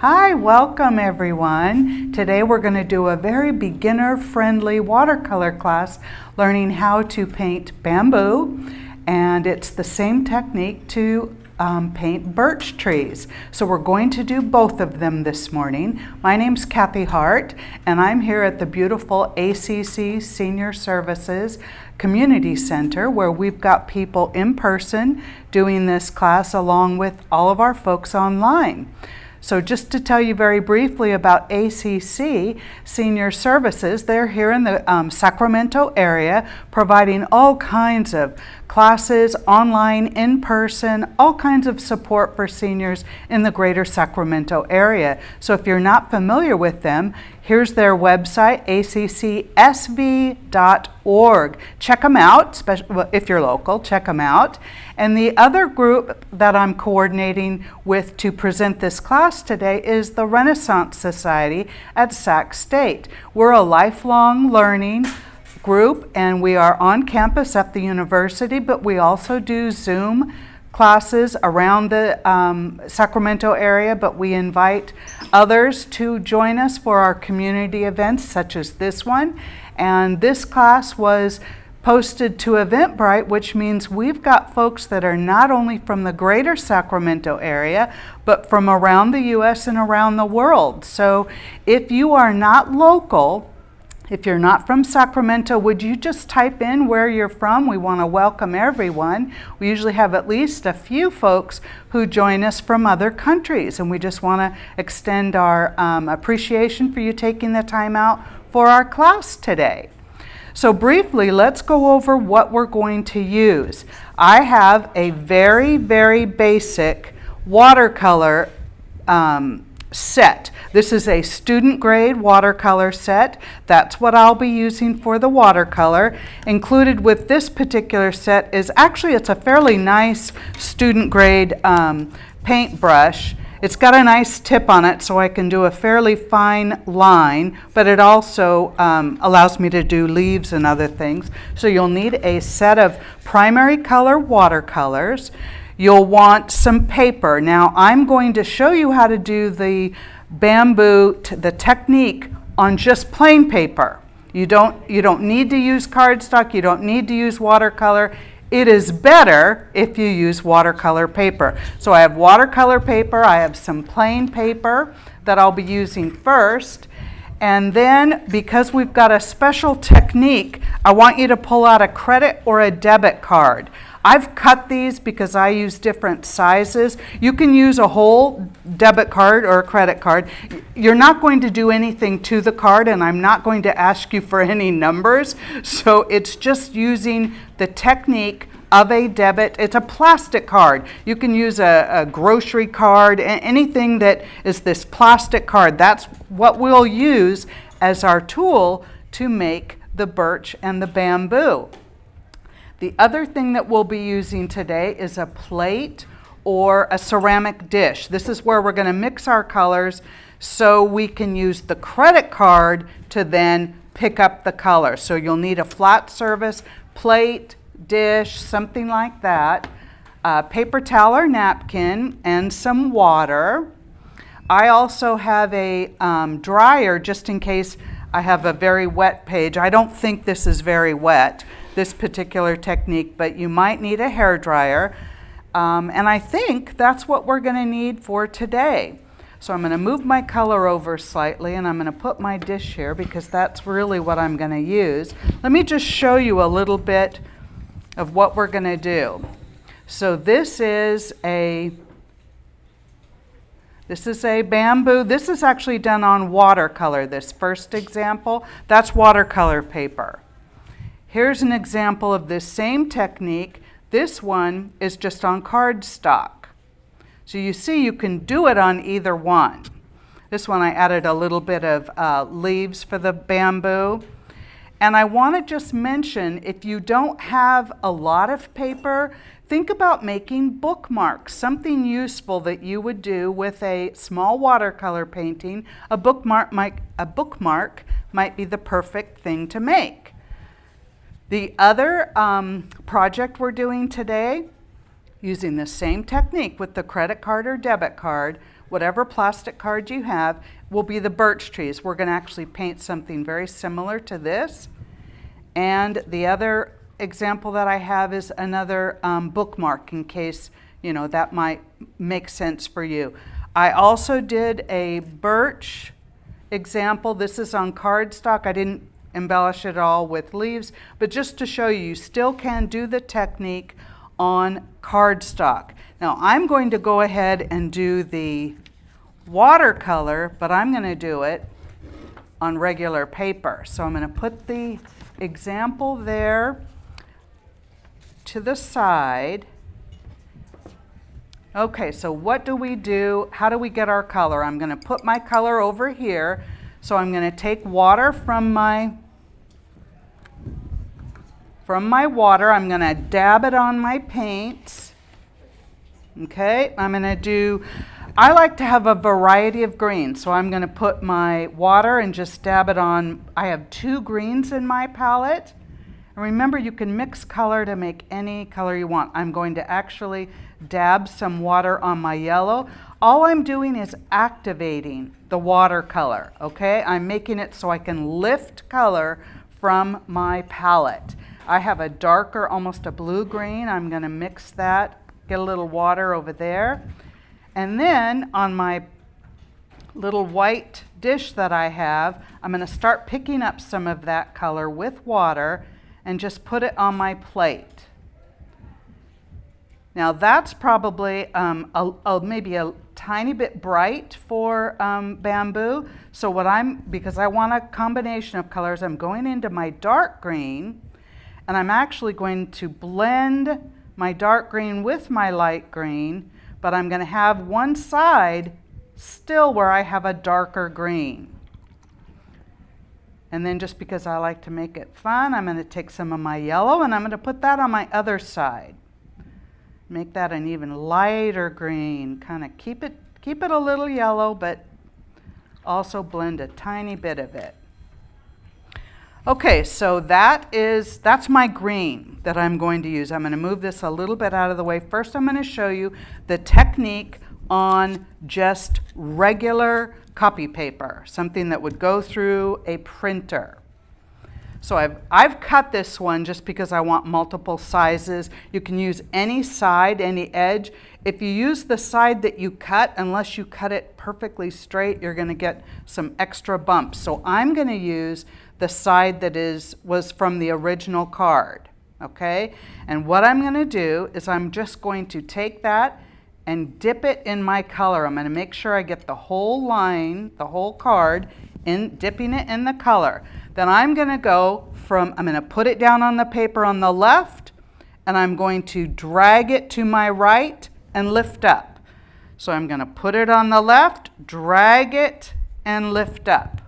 Hi, welcome everyone. Today we're going to do a very beginner-friendly watercolor class learning how to paint bamboo, and it's the same technique to paint birch trees. So we're going to do both of them this morning. My name's Kathy Hart, and I'm here at the beautiful ACC Senior Services Community Center, where we've got people in person doing this class along with all of our folks online. So just to tell you very briefly about ACC Senior Services, they're here in the Sacramento area providing all kinds of classes, online, in person, all kinds of support for seniors in the greater Sacramento area. So if you're not familiar with them, here's their website, accsv.org. Check them out, especially if you're local, check them out. And the other group that I'm coordinating with to present this class today is the Renaissance Society at Sac State. We're a lifelong learning group, and we are on campus at the university, but we also do Zoom classes around the Sacramento area, but we invite others to join us for our community events such as this one. And this class was posted to Eventbrite, which means we've got folks that are not only from the greater Sacramento area, but from around the US and around the world. So if you are not local, if you're not from Sacramento, would you just type in where you're from? We want to welcome everyone. We usually have at least a few folks who join us from other countries, and we just want to extend our appreciation for you taking the time out for our class today. So briefly, let's go over what we're going to use. I have a very, very basic watercolor set. This is a student grade watercolor set. That's what I'll be using for the watercolor. Included with this particular set is actually, it's a fairly nice student grade paintbrush. It's got a nice tip on it so I can do a fairly fine line, but it also allows me to do leaves and other things. So you'll need a set of primary color watercolors. You'll want some paper. Now I'm going to show you how to do the bamboo, the technique on just plain paper. You don't need to use cardstock, you don't need to use watercolor. It is better if you use watercolor paper. So I have watercolor paper, I have some plain paper that I'll be using first. And then, because we've got a special technique, I want you to pull out a credit or a debit card. I've cut these because I use different sizes. You can use a whole debit card or a credit card. You're not going to do anything to the card, and I'm not going to ask you for any numbers. So it's just using the technique of a debit. It's a plastic card. You can use a grocery card, anything that is this plastic card. That's what we'll use as our tool to make the birch and the bamboo. The other thing that we'll be using today is a plate or a ceramic dish. This is where we're going to mix our colors so we can use the credit card to then pick up the color. So you'll need a flat surface plate, dish, something like that, a paper towel or napkin, and some water. I also have a dryer just in case I have a very wet page. I don't think this is very wet, this particular technique, but you might need a hair dryer. And I think that's what we're going to need for today. So I'm going to move my color over slightly, and I'm going to put my dish here because that's really what I'm going to use. Let me just show you a little bit of what we're going to do. So this is a bamboo. This is actually done on watercolor. This first example, that's watercolor paper. Here's an example of this same technique. This one is just on cardstock. So you see you can do it on either one. This one I added a little bit of leaves for the bamboo. And I want to just mention, if you don't have a lot of paper, think about making bookmarks, something useful that you would do with a small watercolor painting. A bookmark might be the perfect thing to make. The other project we're doing today, using the same technique with the credit card or debit card, whatever plastic card you have, will be the birch trees. We're going to actually paint something very similar to this. And the other example that I have is another bookmark, in case, you know, that might make sense for you. I also did a birch example. This is on cardstock. I didn't embellish it all with leaves, but just to show you, you still can do the technique on cardstock. Now I'm going to go ahead and do the watercolor, but I'm going to do it on regular paper. So I'm going to put the example there to the side. Okay, so what do we do? How do we get our color? I'm going to put my color over here. So I'm going to take water from my water. I'm going to dab it on my paint. Okay, I'm going to do, I like to have a variety of greens. So I'm going to put my water and just dab it on. I have 2 greens in my palette. And remember, you can mix color to make any color you want. I'm going to actually dab some water on my yellow. All I'm doing is activating the watercolor, okay? I'm making it so I can lift color from my palette. I have a darker, almost a blue-green. I'm going to mix that, get a little water over there. And then on my little white dish that I have, I'm going to start picking up some of that color with water and just put it on my plate. Now that's probably maybe a tiny bit bright for bamboo. So because I want a combination of colors, I'm going into my dark green, and I'm actually going to blend my dark green with my light green, but I'm going to have one side still where I have a darker green. And then just because I like to make it fun, I'm going to take some of my yellow and I'm going to put that on my other side. Make that an even lighter green. Kind of keep it a little yellow, but also blend a tiny bit of it. Okay, so that's my green that I'm going to use. I'm going to move this a little bit out of the way. First, I'm going to show you the technique on just regular copy paper, something that would go through a printer. So I've cut this one just because I want multiple sizes. You can use any side, any edge. If you use the side that you cut, unless you cut it perfectly straight, you're going to get some extra bumps. So I'm going to use the side that was from the original card, okay? And what I'm going to do is I'm just going to take that and dip it in my color. I'm going to make sure I get the whole line, the whole card, dipping it in the color. Then I'm going to I'm going to put it down on the paper on the left, and I'm going to drag it to my right and lift up. So I'm going to put it on the left, drag it, and lift up.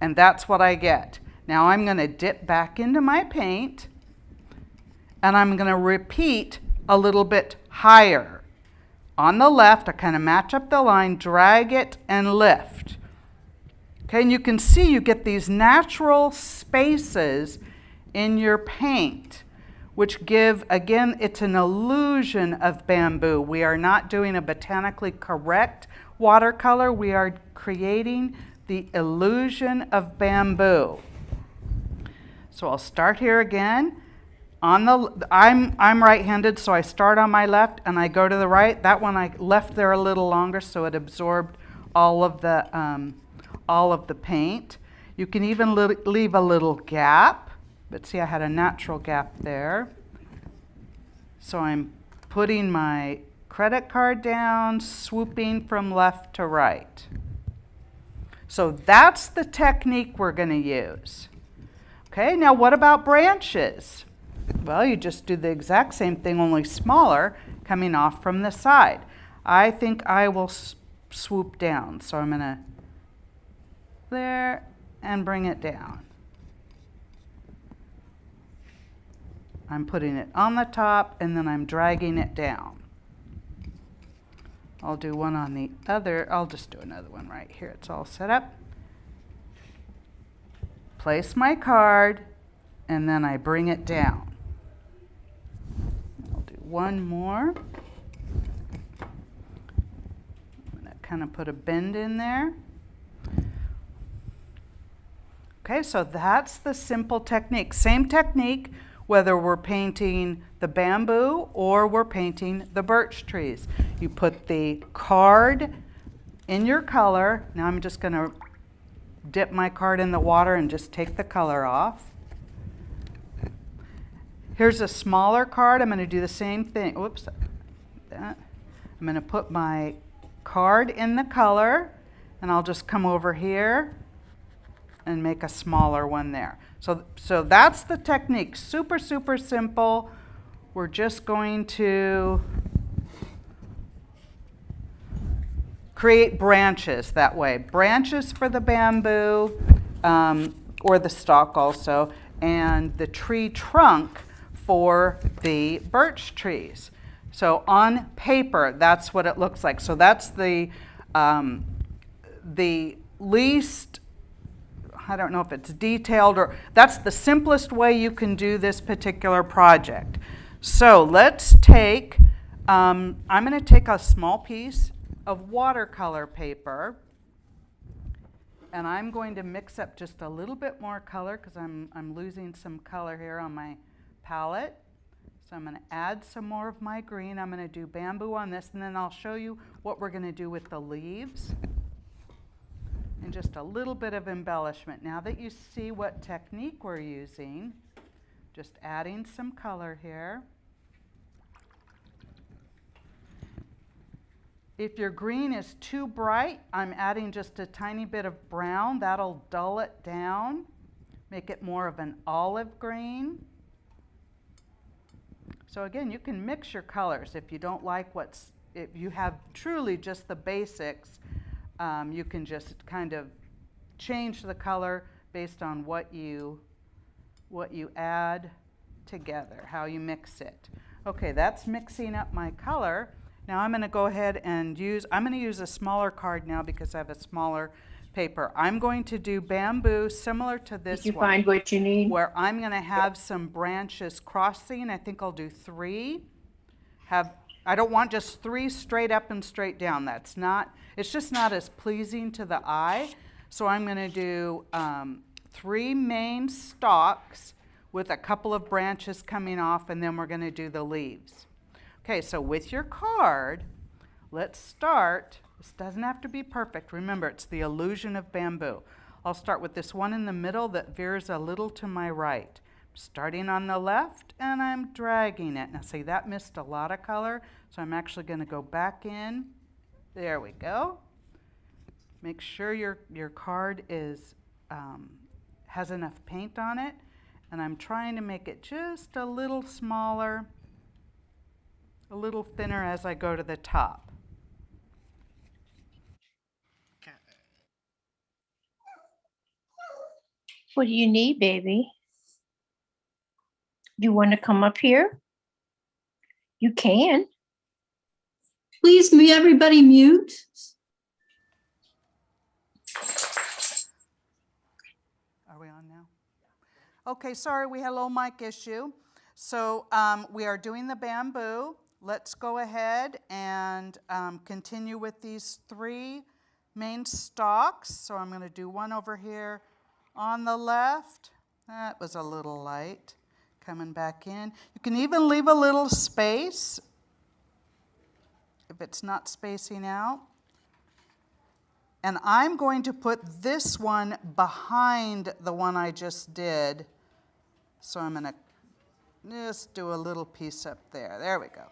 And that's what I get. Now I'm going to dip back into my paint, and I'm going to repeat a little bit higher. On the left, I kind of match up the line, drag it, and lift. Okay, and you can see you get these natural spaces in your paint, which give, again, it's an illusion of bamboo. We are not doing a botanically correct watercolor. We are creating the illusion of bamboo. So I'll start here again. I'm right-handed, so I start on my left and I go to the right. That one I left there a little longer so it absorbed all of the paint. You can even leave a little gap, but see I had a natural gap there. So I'm putting my credit card down, swooping from left to right. So that's the technique we're going to use. Okay, now what about branches? Well, you just do the exact same thing, only smaller, coming off from the side. I think I will swoop down, so I'm going to there and bring it down. I'm putting it on the top and then I'm dragging it down. I'll do one on the other. I'll just do another one right here. It's all set up. Place my card and then I bring it down. I'll do one more. kind of put a bend in there. Okay, so that's the simple technique. Same technique whether we're painting the bamboo or we're painting the birch trees. You put the card in your color. Now I'm just going to dip my card in the water and just take the color off. Here's a smaller card. I'm going to do the same thing. Whoops. I'm going to put my card in the color, and I'll just come over here and make a smaller one there. So that's the technique. Super, super simple. We're just going to create branches that way. Branches for the bamboo, or the stalk also, and the tree trunk for the birch trees. So on paper, that's what it looks like. So that's the least, I don't know if it's detailed, or that's the simplest way you can do this particular project. So let's take, I'm going to take a small piece of watercolor paper, and I'm going to mix up just a little bit more color because I'm losing some color here on my palette. So I'm going to add some more of my green. I'm going to do bamboo on this, and then I'll show you what we're going to do with the leaves. And just a little bit of embellishment. Now that you see what technique we're using, just adding some color here. If your green is too bright, I'm adding just a tiny bit of brown. That'll dull it down, make it more of an olive green. So again, you can mix your colors. If you don't like if you have truly just the basics, you can just kind of change the color based on what you add together, how you mix it. Okay, that's mixing up my color. Now I'm going to go ahead and I'm going to use a smaller card now because I have a smaller paper. I'm going to do bamboo similar to this one. Did you find what you need? Where I'm going to have some branches crossing. I think I'll do 3. I don't want just 3 straight up and straight down. It's just not as pleasing to the eye. So I'm going to do 3 main stalks with a couple of branches coming off, and then we're going to do the leaves. Okay, so with your card, let's start. This doesn't have to be perfect. Remember, it's the illusion of bamboo. I'll start with this one in the middle that veers a little to my right. Starting on the left, and I'm dragging it. Now see, that missed a lot of color, so I'm actually going to go back in. There we go. Make sure your card has enough paint on it, and I'm trying to make it just a little smaller, a little thinner as I go to the top. What do you need, baby? You want to come up here? You can. Please, everybody mute. Are we on now? Okay, sorry, we had a little mic issue. So we are doing the bamboo. Let's go ahead and continue with these 3 main stalks. So I'm going to do one over here on the left. That was a little light. Coming back in. You can even leave a little space if it's not spacing out. And I'm going to put this one behind the one I just did. So I'm going to just do a little piece up there. There we go.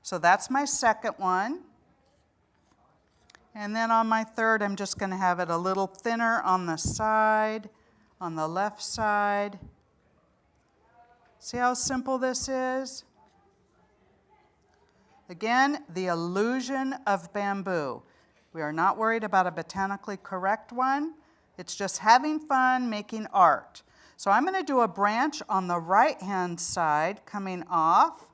So that's my second one. And then on my third, I'm just going to have it a little thinner on the side, on the left side. See how simple this is? Again, the illusion of bamboo. We are not worried about a botanically correct one. It's just having fun making art. So I'm going to do a branch on the right-hand side coming off.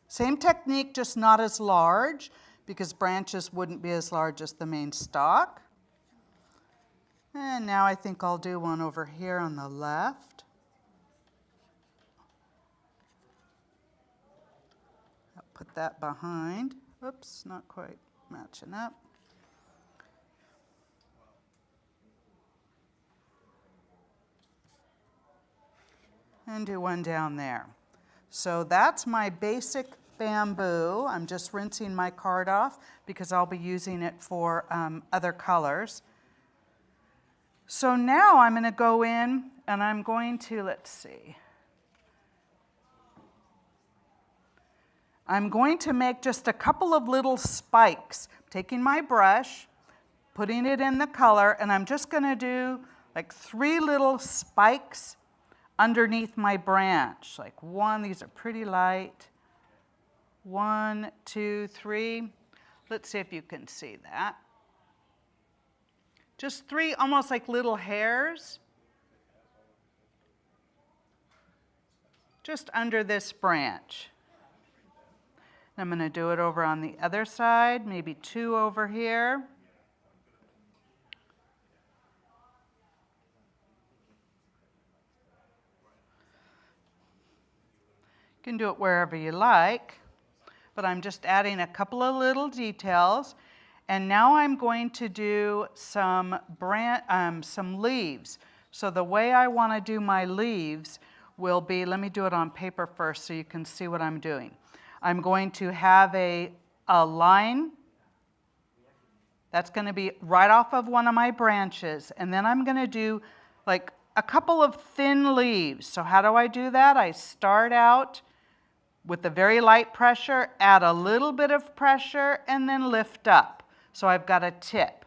Same technique, just not as large, because branches wouldn't be as large as the main stalk. And now I think I'll do one over here on the left. I'll put that behind. Oops, not quite matching up. And do one down there. So that's my basic bamboo. I'm just rinsing my card off because I'll be using it for other colors. So now I'm going to go in and I'm going to, let's see. I'm going to make just a couple of little spikes. Taking my brush, putting it in the color, and I'm just going to do like 3 little spikes underneath my branch. Like 1, these are pretty light. 1, 2, 3. Let's see if you can see that. Just 3 almost like little hairs. Just under this branch. I'm going to do it over on the other side, maybe 2 over here. You can do it wherever you like, but I'm just adding a couple of little details. And now I'm going to do some leaves. So the way I want to do my leaves will be, let me do it on paper first so you can see what I'm doing. I'm going to have a line that's going to be right off of one of my branches, and then I'm going to do like a couple of thin leaves. So how do I do that? I start out with a very light pressure, add a little bit of pressure, and then lift up. So I've got a tip.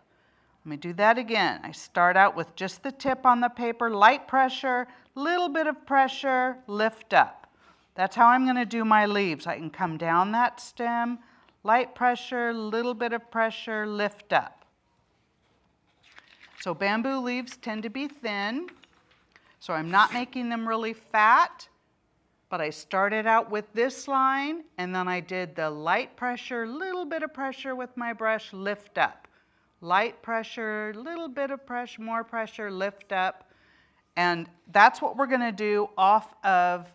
Let me do that again. I start out with just the tip on the paper, light pressure, little bit of pressure, lift up. That's how I'm going to do my leaves. I can come down that stem, light pressure, little bit of pressure, lift up. So bamboo leaves tend to be thin, so I'm not making them really fat, but I started out with this line, and then I did the light pressure, little bit of pressure with my brush, lift up. Light pressure, little bit of pressure, more pressure, lift up. And that's what we're going to do off of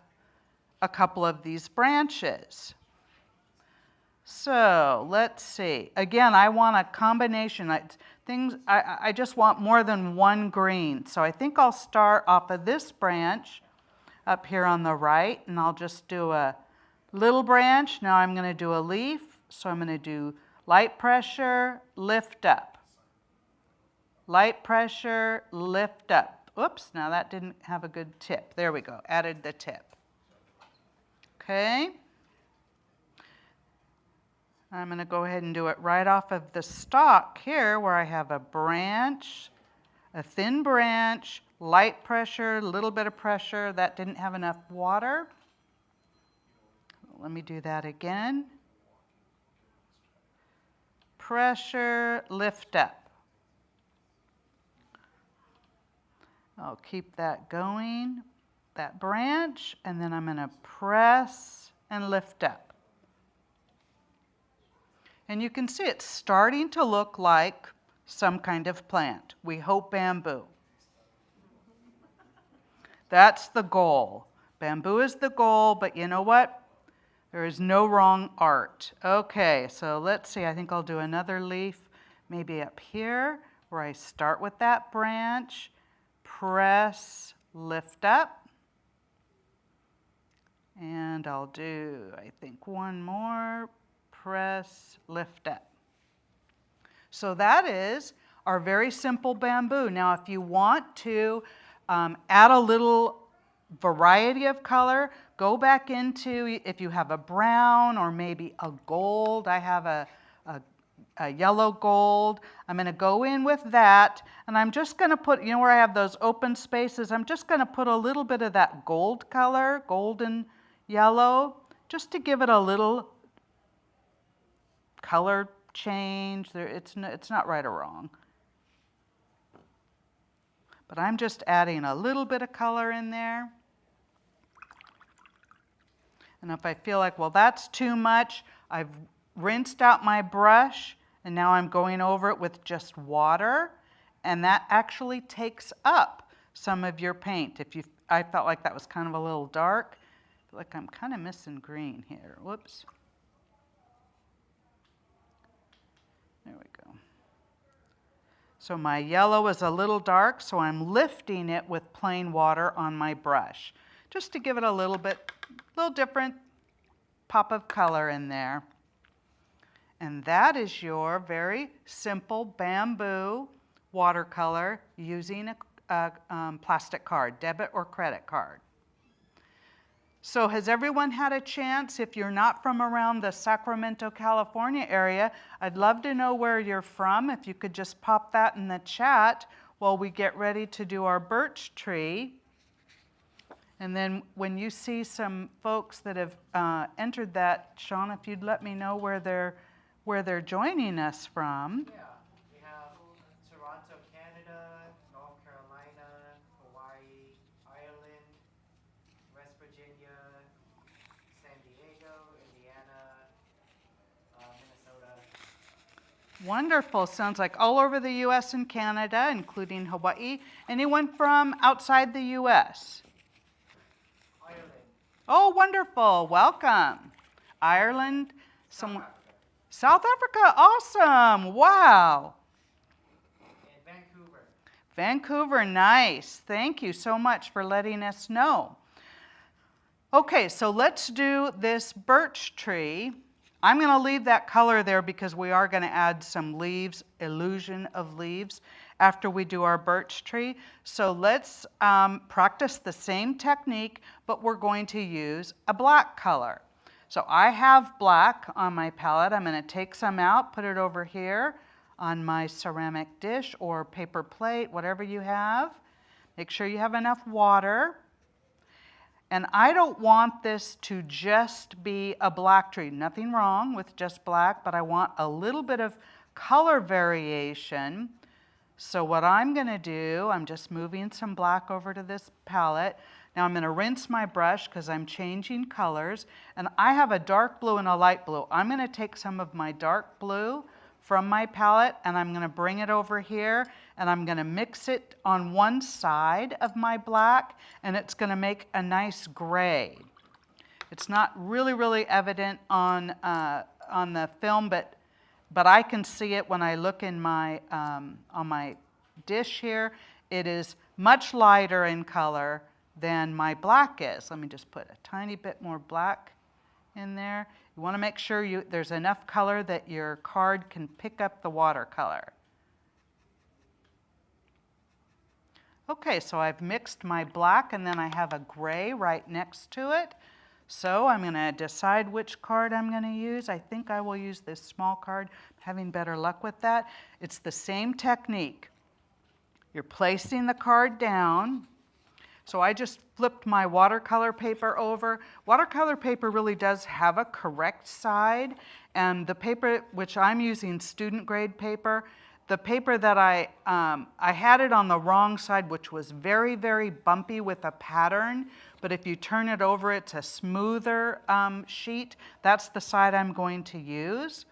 a couple of these branches. So let's see. Again, I want a combination. I just want more than one green. So I think I'll start off of this branch up here on the right, and I'll just do a little branch. Now I'm going to do a leaf. So I'm going to do light pressure, lift up. Light pressure, lift up. Oops, now that didn't have a good tip. There we go, added the tip. Okay. I'm going to go ahead and do it right off of the stalk here where I have a branch, a thin branch, light pressure, a little bit of pressure. That didn't have enough water. Let me do that again. Pressure, lift up. I'll keep that going, that branch, and then I'm going to press and lift up. And you can see it's starting to look like some kind of plant. We hope bamboo. That's the goal. Bamboo is the goal, but you know what? There is no wrong art. Okay, so let's see. I think I'll do another leaf maybe up here where I start with that branch, press, lift up. And I'll do, I think, one more, press, lift up. So that is our very simple bamboo. Now, if you want to add a little variety of color, go back into, if you have a brown or maybe a gold. I have a yellow gold. I'm going to go in with that, and I'm just going to put, you know where I have those open spaces, I'm just going to put a little bit of that gold color, golden yellow, just to give it a little color change. It's not right or wrong. But I'm just adding a little bit of color in there. And if I feel like, well, that's too much, I've rinsed out my brush, and now I'm going over it with just water, and that actually takes up some of your paint. I felt like that was kind of a little dark. I feel like I'm kind of missing green here. Whoops. There we go. So my yellow is a little dark, so I'm lifting it with plain water on my brush, just to give it a little different pop of color in there. And that is your very simple bamboo watercolor using a plastic card, debit or credit card. So has everyone had a chance? If you're not from around the Sacramento, California area, I'd love to know where you're from. If you could just pop that in the chat while we get ready to do our birch tree. And then when you see some folks that have entered that, Sean, if you'd let me know where they're joining us from. Yeah, we have Toronto, Canada, North Carolina, Hawaii, Ireland, West Virginia, San Diego, Indiana, Minnesota. Wonderful. Sounds like all over the U.S. and Canada, including Hawaii. Anyone from outside the U.S.? Ireland. Oh, wonderful. Welcome. Ireland. South Africa. Awesome. Wow. And Vancouver. Vancouver, nice. Thank you so much for letting us know. Okay, so let's do this birch tree. I'm going to leave that color there because we are going to add some leaves, illusion of leaves, after we do our birch tree. So let's practice the same technique, but we're going to use a black color. So I have black on my palette. I'm going to take some out, put it over here on my ceramic dish or paper plate, whatever you have. Make sure you have enough water. And I don't want this to just be a black tree. Nothing wrong with just black, but I want a little bit of color variation. So what I'm going to do, I'm just moving some black over to this palette. Now I'm going to rinse my brush because I'm changing colors. And I have a dark blue and a light blue. I'm going to take some of my dark blue from my palette and I'm going to bring it over here and I'm going to mix it on one side of my black and it's going to make a nice gray. It's not really evident on the film, but I can see it when I look in my on my dish here. It is much lighter in color than my black is. Let me just put a tiny bit more black in there. You want to make sure there's enough color that your card can pick up the watercolor. Okay, so I've mixed my black and then I have a gray right next to it. So I'm going to decide which card I'm going to use. I think I will use this small card. I'm having better luck with that. It's the same technique. You're placing the card down. So I just flipped my watercolor paper over. Watercolor paper really does have a correct side, and the paper, which I'm using student grade paper, the paper that I had it on the wrong side, which was very bumpy with a pattern, but if you turn it over, it's a smoother sheet. That's the side I'm going to use.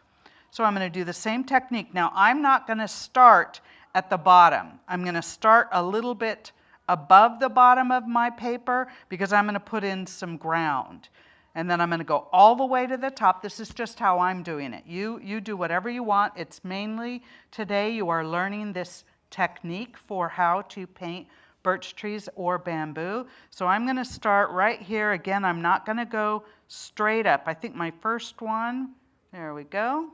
So I'm going to do the same technique. Now I'm not going to start at the bottom. I'm going to start a little bit above the bottom of my paper because I'm going to put in some ground. And then I'm going to go all the way to the top. This is just how I'm doing it. You do whatever you want. It's mainly today you are learning this technique for how to paint birch trees or bamboo. So I'm going to start right here. Again, I'm not going to go straight up. I think my first one, there we go.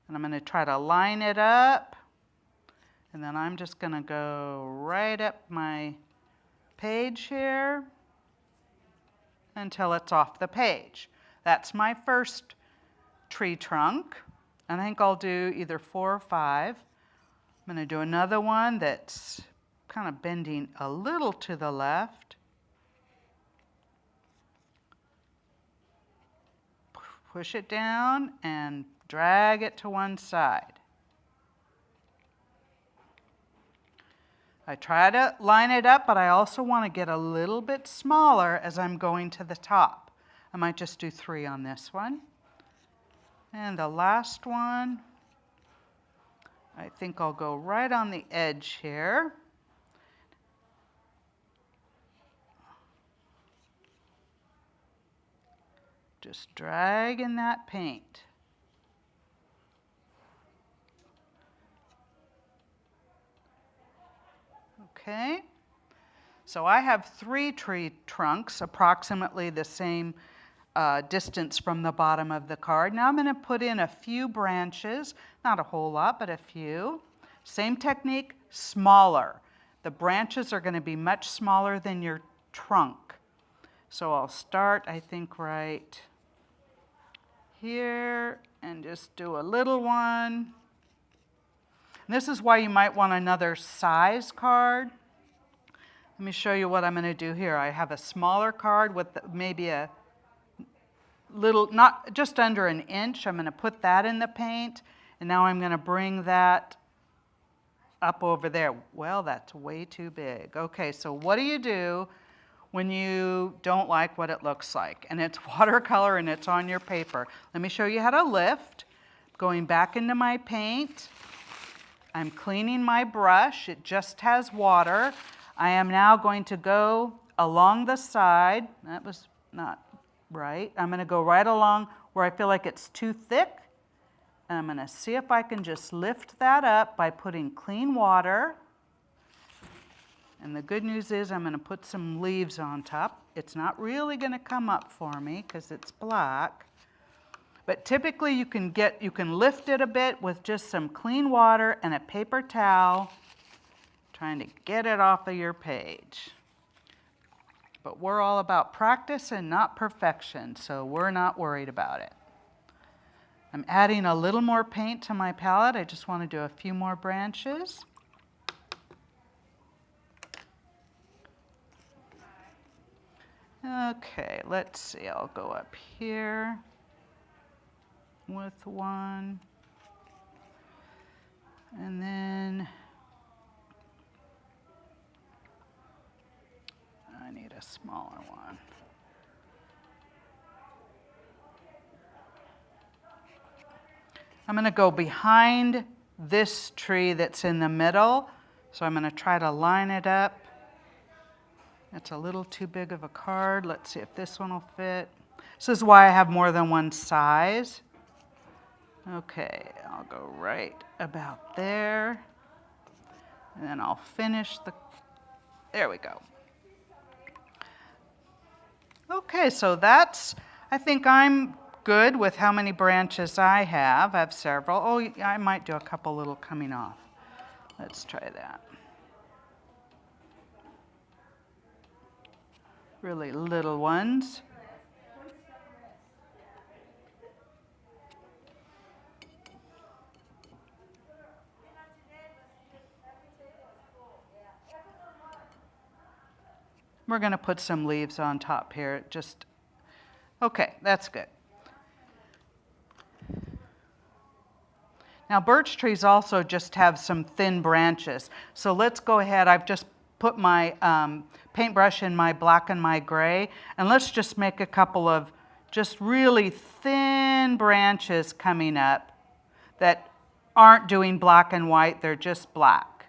And I'm going to try to line it up. And then I'm just going to go right up my page here until it's off the page. That's my first tree trunk. And I think I'll do either 4 or 5. I'm going to do another one that's kind of bending a little to the left. Push it down and drag it to one side. I try to line it up, but I also want to get a little bit smaller as I'm going to the top. I might just do 3 on this one. And the last one, I think I'll go right on the edge here. Just drag in that paint. Okay. So I have 3 tree trunks, approximately the same distance from the bottom of the card. Now I'm going to put in a few branches, not a whole lot, but a few. Same technique, smaller. The branches are going to be much smaller than your trunk. So I'll start, I think, right here and just do a little one. And this is why you might want another size card. Let me show you what I'm going to do here. I have a smaller card with maybe a little, not just under an inch. I'm going to put that in the paint, and now I'm going to bring that up over there. Well, that's way too big. Okay, so what do you do when you don't like what it looks like? And it's watercolor and it's on your paper. Let me show you how to lift. Going back into my paint. I'm cleaning my brush. It just has water. I am now going to go along the side. That was not right. I'm going to go right along where I feel like it's too thick. And I'm going to see if I can just lift that up by putting clean water. And the good news is I'm going to put some leaves on top. It's not really going to come up for me because it's black. But typically you can lift it a bit with just some clean water and a paper towel, trying to get it off of your page. But we're all about practice and not perfection, so we're not worried about it. I'm adding a little more paint to my palette. I just want to do a few more branches. Okay, let's see, I'll go up here with one. And then I need a smaller one. I'm going to go behind this tree that's in the middle. So I'm going to try to line it up. It's a little too big of a card. Let's see if this one will fit. This is why I have more than one size. Okay, I'll go right about there. And then I'll finish there we go. Okay, so I think I'm good with how many branches I have. I have several. Oh, I might do a couple little coming off. Let's try that. Really little ones. We're going to put some leaves on top here. Okay, that's good. Now birch trees also just have some thin branches. So let's go ahead. I've just put my paintbrush in my black and my gray, and let's just make a couple of just really thin branches coming up that aren't doing black and white, they're just black.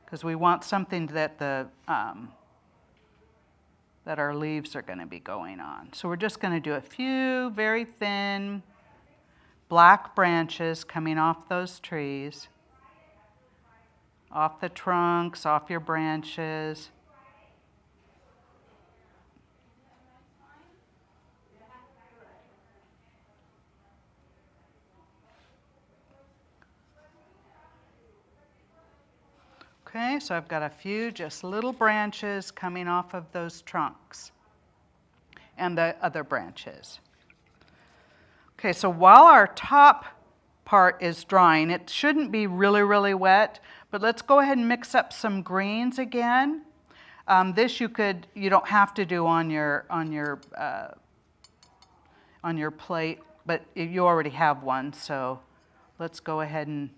Because we want something that that our leaves are going to be going on. So we're just going to do a few very thin black branches coming off those trees, off the trunks, off your branches. Okay, so I've got a few just little branches coming off of those trunks and the other branches. Okay, so while our top part is drying, it shouldn't be really, really wet, but let's go ahead and mix up some greens again. This you don't have to do on your plate, but you already have one, so let's go ahead and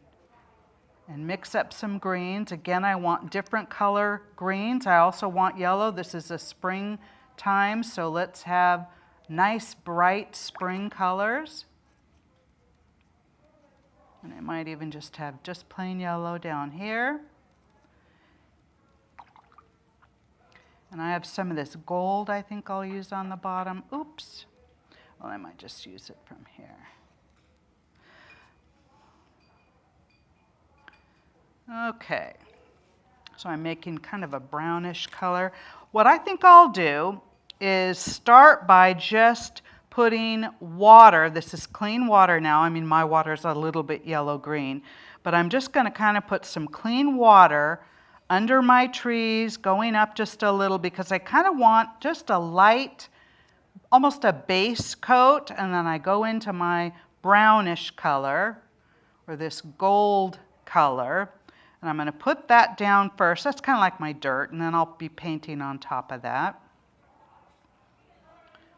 mix up some greens. Again, I want different color greens. I also want yellow. This is a springtime, so let's have nice, bright spring colors. And I might even just have just plain yellow down here. And I have some of this gold I think I'll use on the bottom. Oops. Well, I might just use it from here. Okay, so I'm making kind of a brownish color. What I think I'll do is start by just putting water. This is clean water now. I mean, my water's a little bit yellow-green, but I'm just going to kind of put some clean water under my trees, going up just a little because I kind of want just a light, almost a base coat, and then I go into my brownish color, or this gold color, and I'm going to put that down first. That's kind of like my dirt, and then I'll be painting on top of that.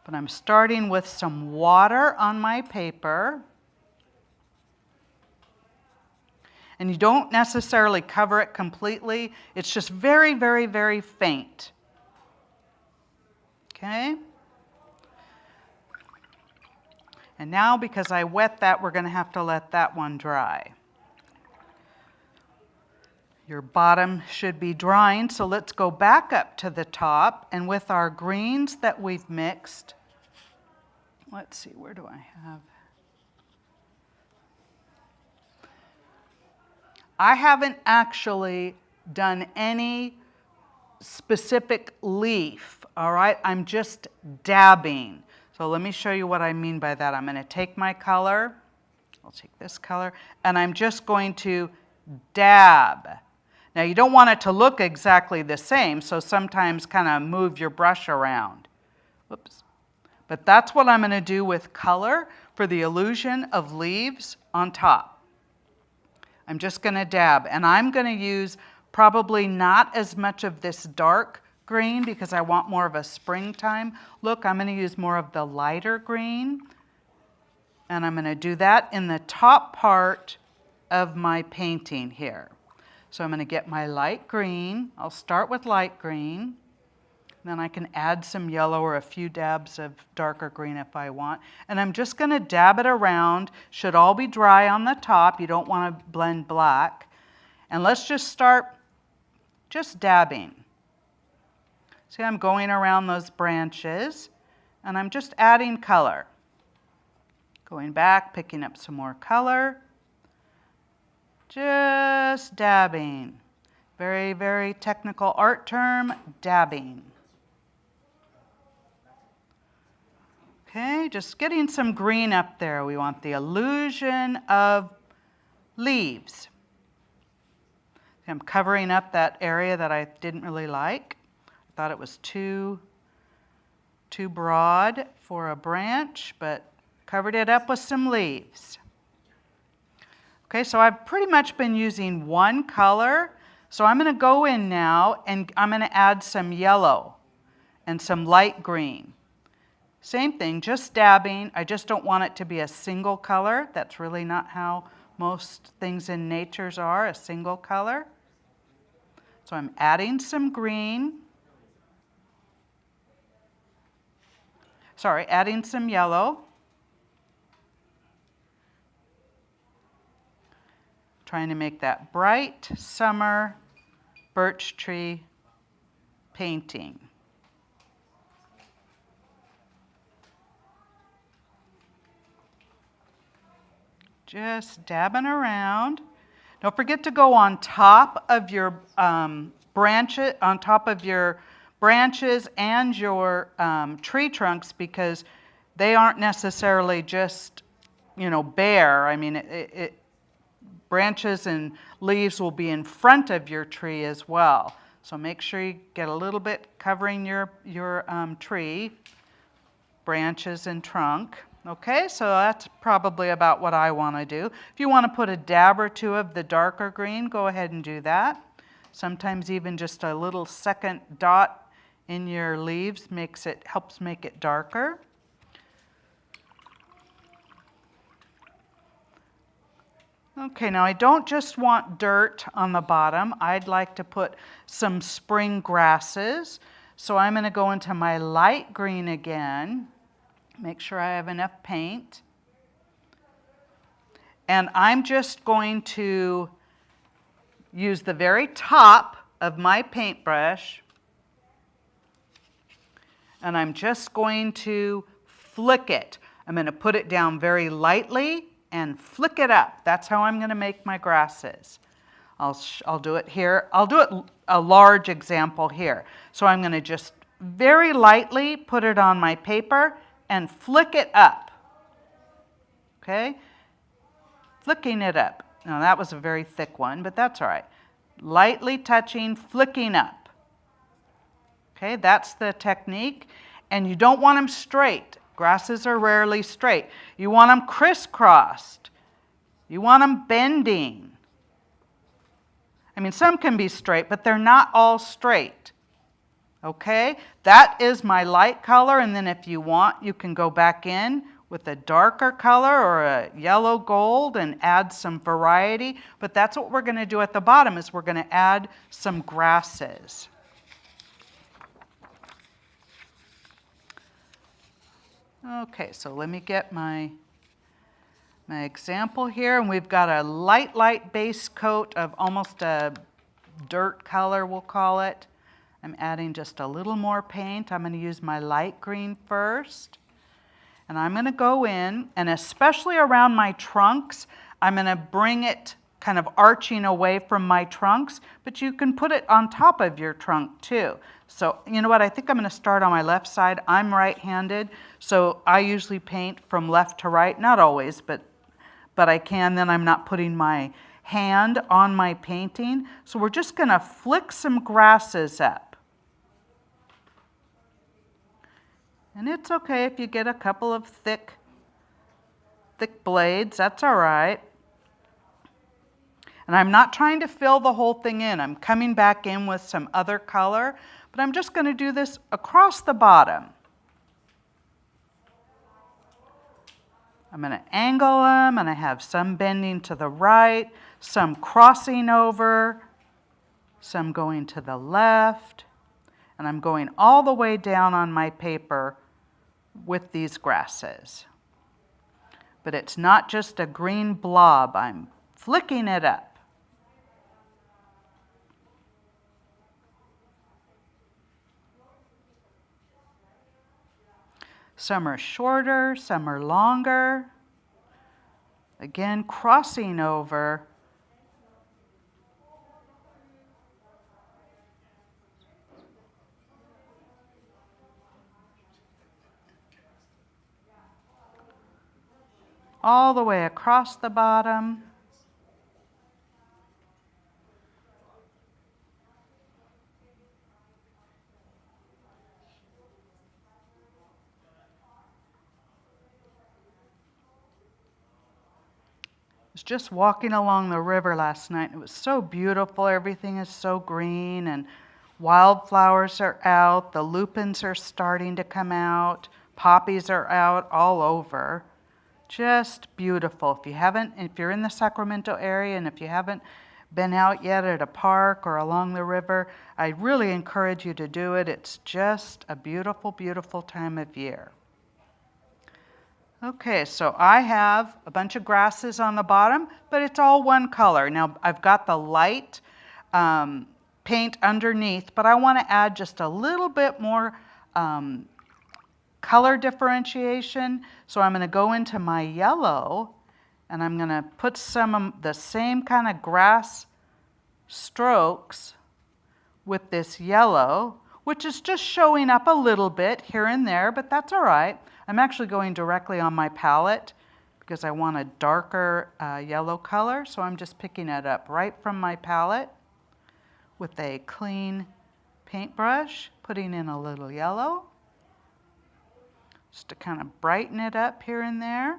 But I'm starting with some water on my paper. And you don't necessarily cover it completely. It's just very, very, very faint. Okay? And now, because I wet that, we're going to have to let that one dry. Your bottom should be drying, so let's go back up to the top. And with our greens that we've mixed, let's see, where do I have? I haven't actually done any specific leaf, all right? I'm just dabbing. So let me show you what I mean by that. I'm going to take my color, I'll take this color, and I'm just going to dab. Now you don't want it to look exactly the same, so sometimes kind of move your brush around. Whoops. But that's what I'm going to do with color for the illusion of leaves on top. I'm just going to dab, and I'm going to use probably not as much of this dark green because I want more of a springtime look. I'm going to use more of the lighter green, and I'm going to do that in the top part of my painting here. So I'm going to get my light green. I'll start with light green. Then I can add some yellow or a few dabs of darker green if I want. And I'm just going to dab it around. Should all be dry on the top. You don't want to blend black. And let's just start just dabbing. See, I'm going around those branches, and I'm just adding color. Going back, picking up some more color. Just dabbing. Very, very technical art term, dabbing. Okay, just getting some green up there. We want the illusion of leaves. I'm covering up that area that I didn't really like. I thought it was too broad for a branch, but covered it up with some leaves. Okay, so I've pretty much been using one color. So I'm going to go in now and I'm going to add some yellow and some light green. Same thing, just dabbing. I just don't want it to be a single color. That's really not how most things in nature are, a single color. So I'm adding some green. Sorry, adding some yellow. Trying to make that bright summer birch tree painting. Just dabbing around. Don't forget to go on top of your branches, and your tree trunks, because they aren't necessarily just, bare. I mean, branches and leaves will be in front of your tree as well. So make sure you get a little bit covering your tree, branches and trunk. Okay, so that's probably about what I want to do. If you want to put a dab or two of the darker green, go ahead and do that. Sometimes even just a little second dot in your leaves helps make it darker. Okay, now I don't just want dirt on the bottom. I'd like to put some spring grasses. So I'm going to go into my light green again. Make sure I have enough paint. And I'm just going to use the very top of my paintbrush, and I'm just going to flick it. I'm going to put it down very lightly and flick it up. That's how I'm going to make my grasses. I'll do it here. I'll do it a large example here. So I'm going to just very lightly put it on my paper and flick it up. Okay? Flicking it up. Now that was a very thick one, but that's all right. Lightly touching, flicking up. Okay, that's the technique. And you don't want them straight. Grasses are rarely straight. You want them crisscrossed. You want them bending. I mean, some can be straight, but they're not all straight. Okay, that is my light color, and then if you want, you can go back in with a darker color or a yellow gold and add some variety. But that's what we're going to do at the bottom, is we're going to add some grasses. Okay, so let me get my example here, and we've got a light base coat of almost a dirt color, we'll call it. I'm adding just a little more paint. I'm going to use my light green first. And I'm going to go in, and especially around my trunks, I'm going to bring it kind of arching away from my trunks, but you can put it on top of your trunk too. So you know what, I think I'm going to start on my left side. I'm right-handed, so I usually paint from left to right. Not always, but I can. Then I'm not putting my hand on my painting. So we're just going to flick some grasses up. And it's okay if you get a couple of thick blades, that's all right. And I'm not trying to fill the whole thing in. I'm coming back in with some other color, but I'm just going to do this across the bottom. I'm going to angle them, and I have some bending to the right, some crossing over, some going to the left, and I'm going all the way down on my paper with these grasses. But it's not just a green blob, I'm flicking it up. Some are shorter, some are longer. Again, crossing over. All the way across the bottom. I was just walking along the river last night. It was so beautiful. Everything is so green, and wildflowers are out. The lupins are starting to come out. Poppies are out all over. Just beautiful. If you're in the Sacramento area, and if you haven't been out yet at a park or along the river, I really encourage you to do it. It's just a beautiful, beautiful time of year. Okay, so I have a bunch of grasses on the bottom, but it's all one color. Now I've got the light paint underneath, but I want to add just a little bit more color differentiation. So I'm going to go into my yellow, and I'm going to put some of the same kind of grass strokes with this yellow, which is just showing up a little bit here and there, but that's all right. I'm actually going directly on my palette because I want a darker yellow color, so I'm just picking it up right from my palette with a clean paintbrush, putting in a little yellow, just to kind of brighten it up here and there.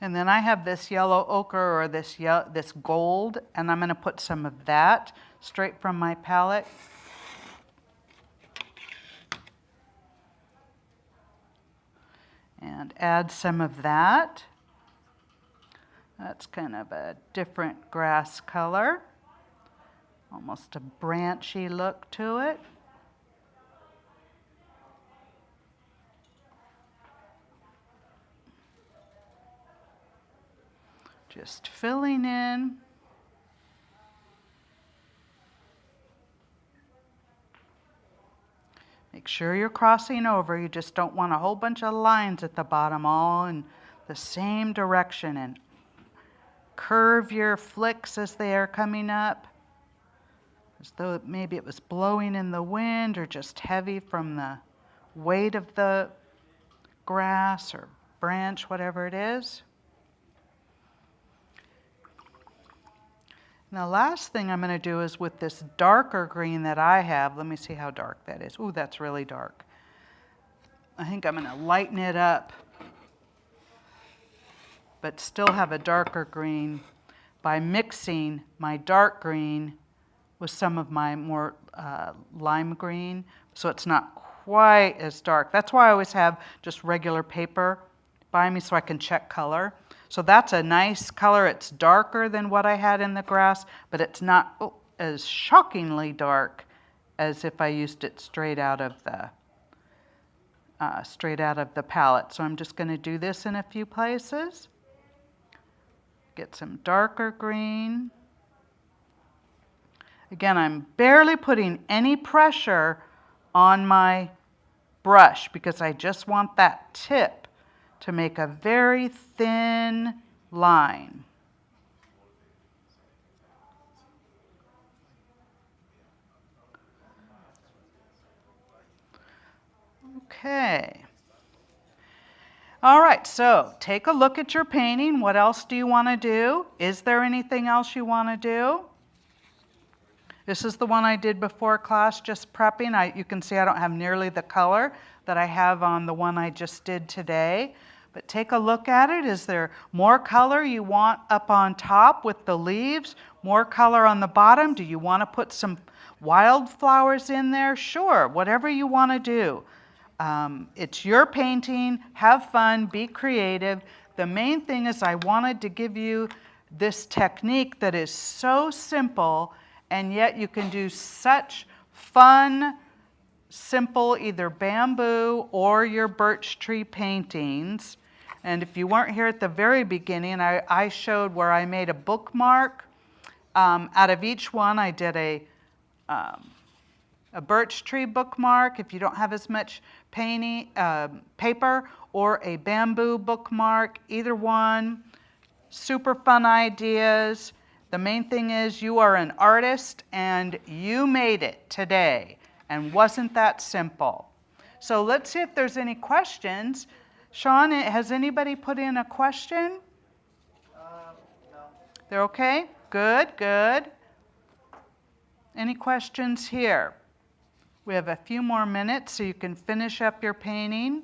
And then I have this yellow ochre, or this gold, and I'm going to put some of that straight from my palette. And add some of that. That's kind of a different grass color, almost a branchy look to it. Just filling in. Make sure you're crossing over. You just don't want a whole bunch of lines at the bottom all in the same direction, and curve your flicks as they are coming up, as though maybe it was blowing in the wind or just heavy from the weight of the grass or branch, whatever it is. And the last thing I'm going to do is with this darker green that I have, let me see how dark that is. Ooh, that's really dark. I think I'm going to lighten it up, but still have a darker green by mixing my dark green with some of my more lime green, so it's not quite as dark. That's why I always have just regular paper by me so I can check color. So that's a nice color. It's darker than what I had in the grass, but it's not as shockingly dark as if I used it straight out of the palette. So I'm just going to do this in a few places. Get some darker green. Again, I'm barely putting any pressure on my brush because I just want that tip to make a very thin line. Okay. All right, so take a look at your painting. What else do you want to do? Is there anything else you want to do? This is the one I did before class, just prepping. You can see I don't have nearly the color that I have on the one I just did today. But take a look at it. Is there more color you want up on top with the leaves? More color on the bottom? Do you want to put some wildflowers in there? Sure, whatever you want to do. It's your painting. Have fun. Be creative. The main thing is I wanted to give you this technique that is so simple, and yet you can do such fun, simple, either bamboo or your birch tree paintings. And if you weren't here at the very beginning, I showed where I made a bookmark. Out of each one, I did a birch tree bookmark if you don't have as much paper, or a bamboo bookmark, either one. Super fun ideas. The main thing is you are an artist and you made it today. And wasn't that simple? So let's see if there's any questions. Sean, has anybody put in a question? No. They're okay? Good, good. Any questions here? We have a few more minutes so you can finish up your painting.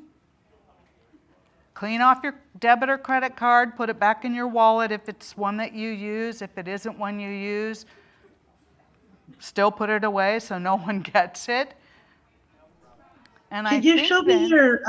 Clean off your debit or credit card, put it back in your wallet if it's one that you use. If it isn't one you use, still put it away so no one gets it. And Could you show me your,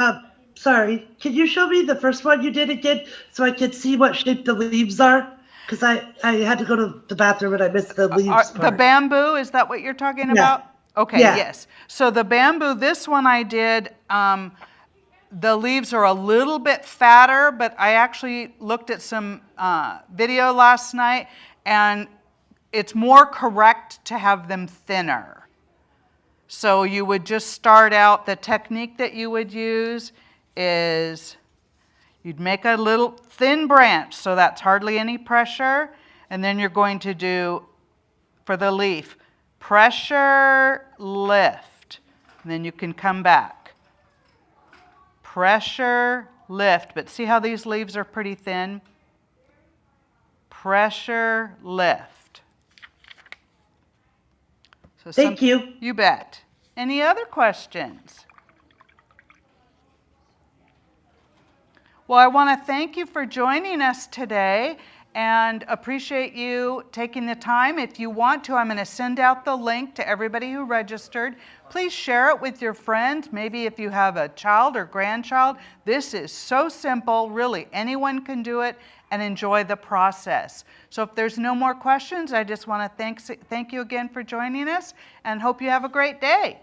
sorry, could you show me the first one you did again so I could see what shape the leaves are? Because I had to go to the bathroom and I missed the leaves part. The bamboo, is that what you're talking about? Okay, Yeah. yes. So the bamboo, this one I did, the leaves are a little bit fatter, but I actually looked at some video last night, and it's more correct to have them thinner. So you would just start out, the technique that you would use is you'd make a little thin branch, so that's hardly any pressure, and then you're going to do, for the leaf, pressure, lift, and then you can come back. Pressure, lift, but see how these leaves are pretty thin? Pressure, lift. So Thank you. You bet. Any other questions? Well, I want to thank you for joining us today and appreciate you taking the time. If you want to, I'm going to send out the link to everybody who registered. Please share it with your friends. Maybe if you have a child or grandchild. This is so simple. Really, anyone can do it and enjoy the process. So if there's no more questions, I just want to thank you again for joining us and hope you have a great day.